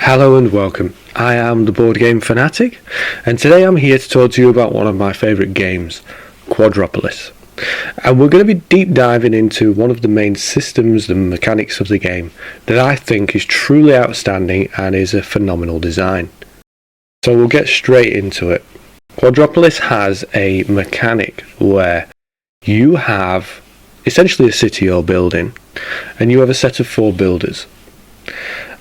Hello and welcome. I am the board game fanatic, and today I'm here to talk to you about one of my favourite games, Quadropolis. And we're going to be deep diving into one of the main systems and mechanics of the game that I think is truly outstanding and is a phenomenal design. So we'll get straight into it. Quadropolis has a mechanic where you have essentially a city or building, and you have a set of 4 builders.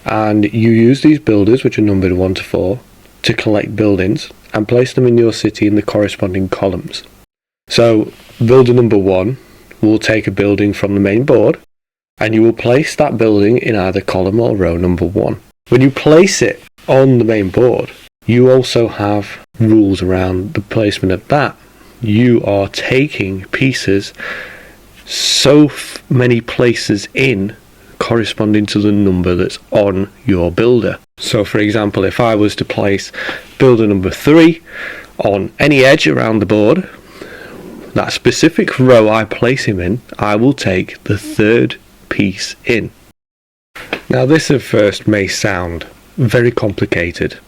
And you use these builders, which are numbered 1 to 4, to collect buildings and place them in your city in the corresponding columns. So builder number 1 will take a building from the main board, and you will place that building in either column or row number 1. When you place it on the main board, you also have rules around the placement of that. You are taking pieces so many places in corresponding to the number that's on your builder. So for example, if I was to place builder number 3 on any edge around the board, that specific row I place him in, I will take the 3rd piece in. Now this at first may sound very complicated,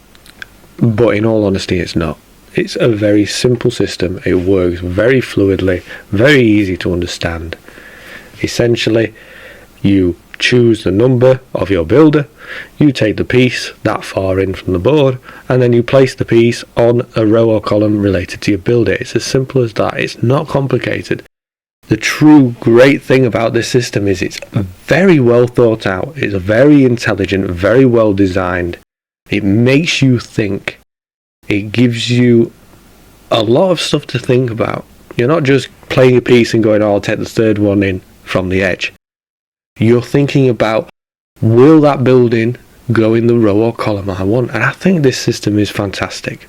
but in all honesty it's not. It's a very simple system. It works very fluidly, very easy to understand. Essentially, you choose the number of your builder, you take the piece that far in from the board, and then you place the piece on a row or column related to your builder. It's as simple as that. It's not complicated. The true great thing about this system is it's very well thought out. It's very intelligent, very well designed. It makes you think. It gives you a lot of stuff to think about. You're not just playing a piece and going, oh, I'll take the 3rd one in from the edge. You're thinking about, will that building go in the row or column I want? And I think this system is fantastic.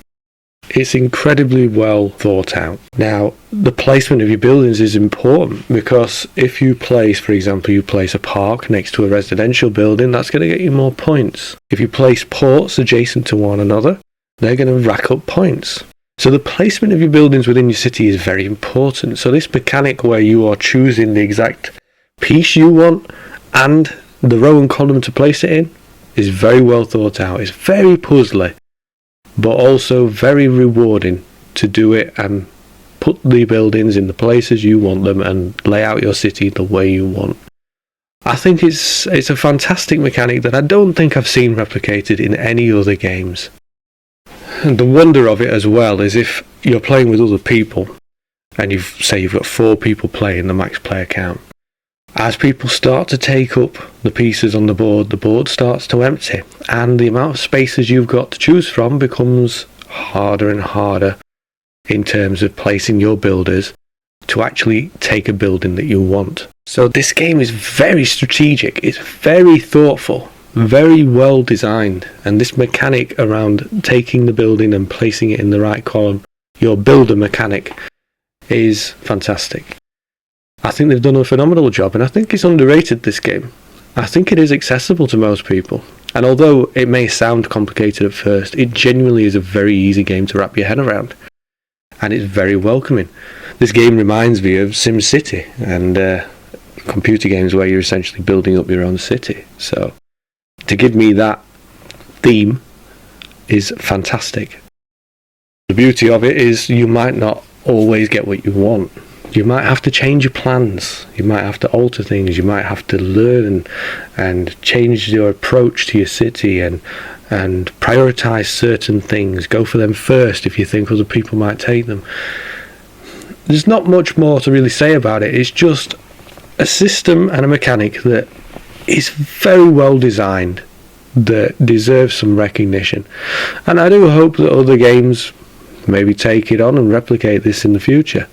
It's incredibly well thought out. Now, the placement of your buildings is important, because if you place, for example, you place a park next to a residential building, that's going to get you more points. If you place ports adjacent to one another, they're going to rack up points. So the placement of your buildings within your city is very important. So this mechanic where you are choosing the exact piece you want and the row and column to place it in is very well thought out. It's very puzzly, but also very rewarding to do it and put the buildings in the places you want them and lay out your city the way you want. I think it's a fantastic mechanic that I don't think I've seen replicated in any other games. And the wonder of it as well is if you're playing with other people and you've got 4 people playing the max player count. As people start to take up the pieces on the board starts to empty, and the amount of spaces you've got to choose from becomes harder and harder in terms of placing your builders to actually take a building that you want. So this game is very strategic, it's very thoughtful, very well designed, and this mechanic around taking the building and placing it in the right column, your builder mechanic, is fantastic. I think they've done a phenomenal job, and I think it's underrated, this game. I think it is accessible to most people, and although it may sound complicated at first, it genuinely is a very easy game to wrap your head around, and it's very welcoming. This game reminds me of SimCity and computer games where you're essentially building up your own city. So to give me that theme is fantastic. The beauty of it is you might not always get what you want. You might have to change your plans, you might have to alter things, you might have to learn and change your approach to your city and prioritise certain things, go for them first if you think other people might take them. There's not much more to really say about it. It's just a system and a mechanic that is very well designed, that deserves some recognition, and I do hope that other games maybe take it on and replicate this in the future.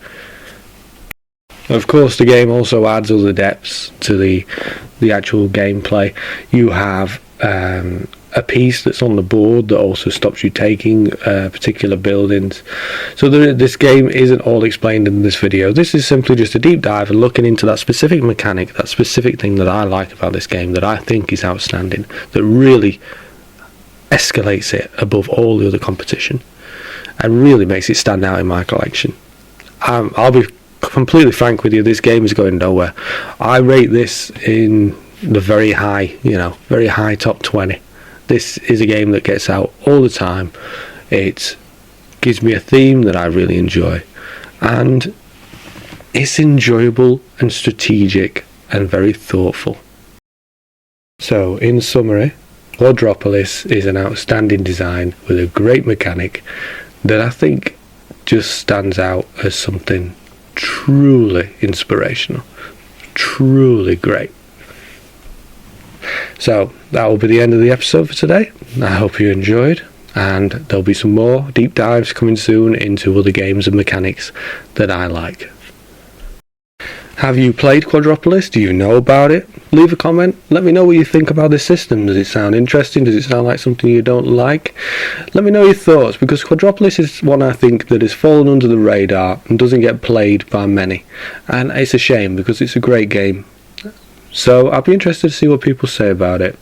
Of course, the game also adds other depths to the actual gameplay. You have a piece that's on the board that also stops you taking particular buildings. So this game isn't all explained in this video. This is simply just a deep dive and looking into that specific mechanic, that specific thing that I like about this game, that I think is outstanding, that really escalates it above all the other competition and really makes it stand out in my collection. I'll be completely frank with you, this game is going nowhere. I rate this in the very high top 20. This is a game that gets out all the time. It gives me a theme that I really enjoy, and it's enjoyable and strategic and very thoughtful. So, in summary, Quadropolis is an outstanding design with a great mechanic that I think just stands out as something truly inspirational, truly great. So that will be the end of the episode for today. I hope you enjoyed, and there'll be some more deep dives coming soon into other games and mechanics that I like. Have you played Quadropolis? Do you know about it? Leave a comment. Let me know what you think about this system. Does it sound interesting? Does it sound like something you don't like? Let me know your thoughts, because Quadropolis is one I think that has fallen under the radar and doesn't get played by many. And it's a shame, because it's a great game. So I'll be interested to see what people say about it.